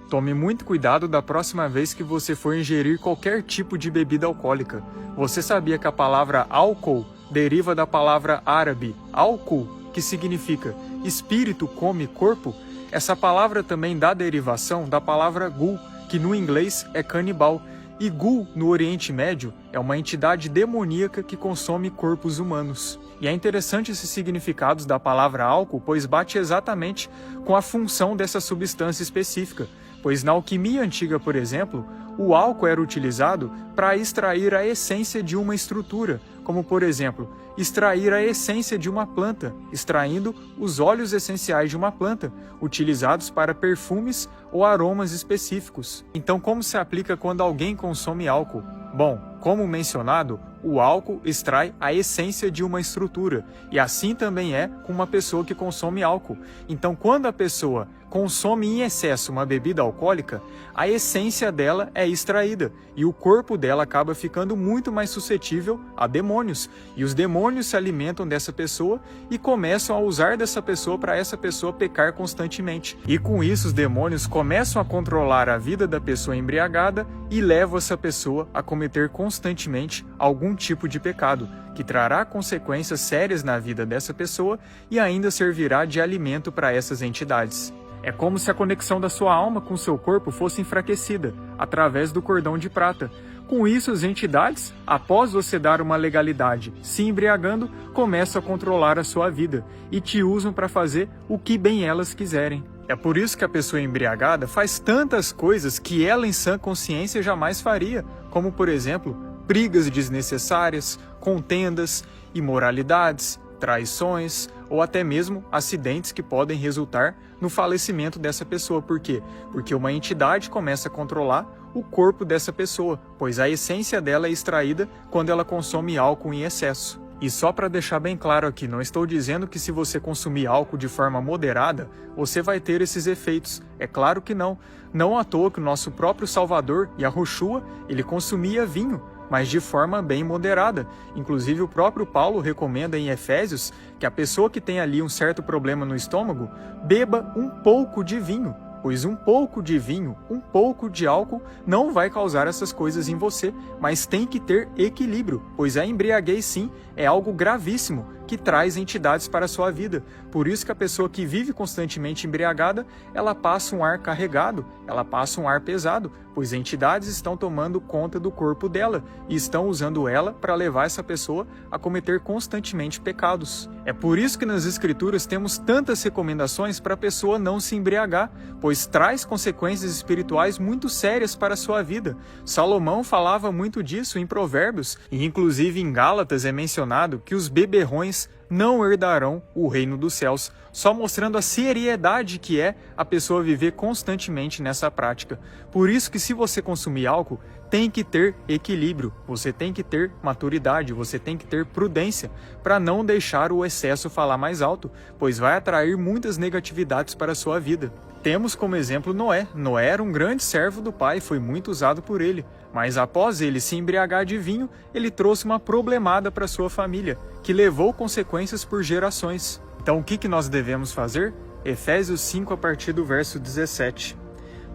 Tome muito cuidado da próxima vez que você for ingerir qualquer tipo de bebida alcoólica. Você sabia que a palavra álcool deriva da palavra árabe álcool, que significa espírito come corpo? Essa palavra também dá derivação da palavra gul, que no inglês é canibal. E gul, no Oriente Médio, é uma entidade demoníaca que consome corpos humanos. E é interessante esses significados da palavra álcool, pois bate exatamente com a função dessa substância específica. Pois na alquimia antiga, por exemplo, o álcool era utilizado para extrair a essência de uma estrutura, como por exemplo, extrair a essência de uma planta, extraindo os óleos essenciais de uma planta, utilizados para perfumes ou aromas específicos. Então, como se aplica quando alguém consome álcool? Bom, como mencionado, o álcool extrai a essência de uma estrutura, e assim também é com uma pessoa que consome álcool. Então, quando a pessoa consome em excesso uma bebida alcoólica, a essência dela é extraída, e o corpo dela acaba ficando muito mais suscetível a demônios, e os demônios se alimentam dessa pessoa e começam a usar dessa pessoa para essa pessoa pecar constantemente. E com isso os demônios começam a controlar a vida da pessoa embriagada e levam essa pessoa a cometer constantemente algum tipo de pecado, que trará consequências sérias na vida dessa pessoa e ainda servirá de alimento para essas entidades. É como se a conexão da sua alma com seu corpo fosse enfraquecida, através do cordão de prata. Com isso, as entidades, após você dar uma legalidade se embriagando, começam a controlar a sua vida e te usam para fazer o que bem elas quiserem. É por isso que a pessoa embriagada faz tantas coisas que ela em sã consciência jamais faria, como por exemplo, brigas desnecessárias, contendas, imoralidades, traições ou até mesmo acidentes que podem resultar no falecimento dessa pessoa. Por quê? Porque uma entidade começa a controlar o corpo dessa pessoa, pois a essência dela é extraída quando ela consome álcool em excesso. E só para deixar bem claro aqui, não estou dizendo que se você consumir álcool de forma moderada, você vai ter esses efeitos. É claro que não. Não à toa que o nosso próprio Salvador, Yahushua, ele consumia vinho, mas de forma bem moderada. Inclusive o próprio Paulo recomenda em Efésios que a pessoa que tem ali um certo problema no estômago, beba um pouco de vinho, pois um pouco de vinho, um pouco de álcool não vai causar essas coisas em você, mas tem que ter equilíbrio, pois a embriaguez sim é algo gravíssimo que traz entidades para a sua vida. Por isso que a pessoa que vive constantemente embriagada, ela passa um ar carregado, ela passa um ar pesado, pois entidades estão tomando conta do corpo dela e estão usando ela para levar essa pessoa a cometer constantemente pecados. É por isso que nas Escrituras temos tantas recomendações para a pessoa não se embriagar, pois traz consequências espirituais muito sérias para a sua vida. Salomão falava muito disso em Provérbios, e inclusive em Gálatas é mencionado que os beberrões não herdarão o reino dos céus, só mostrando a seriedade que é a pessoa viver constantemente nessa prática. Por isso que se você consumir álcool, tem que ter equilíbrio, você tem que ter maturidade, você tem que ter prudência, para não deixar o excesso falar mais alto, pois vai atrair muitas negatividades para a sua vida. Temos como exemplo Noé. Noé era um grande servo do Pai, foi muito usado por ele, mas após ele se embriagar de vinho, ele trouxe uma problemada para sua família, que levou consequências por gerações. Então o que nós devemos fazer? Efésios 5 a partir do verso 17.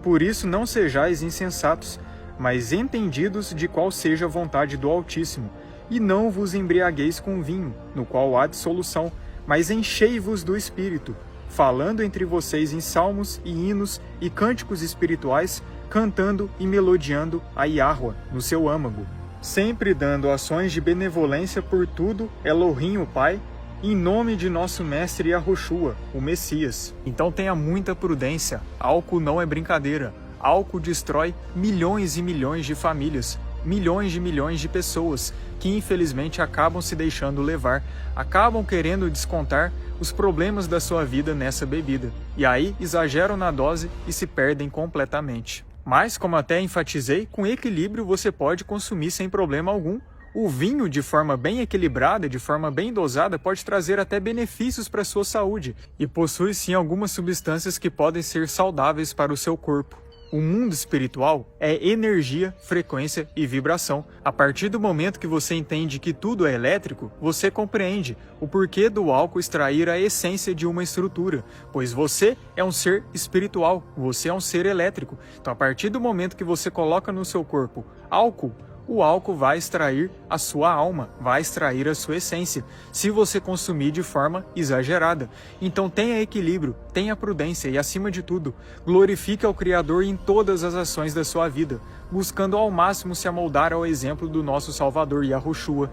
Por isso não sejais insensatos, mas entendidos de qual seja a vontade do Altíssimo, e não vos embriagueis com vinho, no qual há dissolução, mas enchei-vos do Espírito, falando entre vocês em salmos e hinos e cânticos espirituais, cantando e melodiando a Yahweh no seu âmago, sempre dando ações de benevolência por tudo, Elohim o Pai, em nome de nosso mestre Yahushua, o Messias. Então tenha muita prudência, álcool não é brincadeira. Álcool destrói milhões e milhões de famílias, milhões de pessoas que infelizmente acabam se deixando levar, acabam querendo descontar os problemas da sua vida nessa bebida. E aí exageram na dose e se perdem completamente. Mas, como até enfatizei, com equilíbrio você pode consumir sem problema algum. O vinho, de forma bem equilibrada, de forma bem dosada, pode trazer até benefícios para a sua saúde e possui sim algumas substâncias que podem ser saudáveis para o seu corpo. O mundo espiritual é energia, frequência e vibração. A partir do momento que você entende que tudo é elétrico, você compreende o porquê do álcool extrair a essência de uma estrutura, pois você é um ser espiritual, você é um ser elétrico. Então, a partir do momento que você coloca no seu corpo álcool, o álcool vai extrair a sua alma, vai extrair a sua essência, se você consumir de forma exagerada. Então tenha equilíbrio, tenha prudência e, acima de tudo, glorifique ao Criador em todas as ações da sua vida, buscando ao máximo se amoldar ao exemplo do nosso Salvador Yahushua.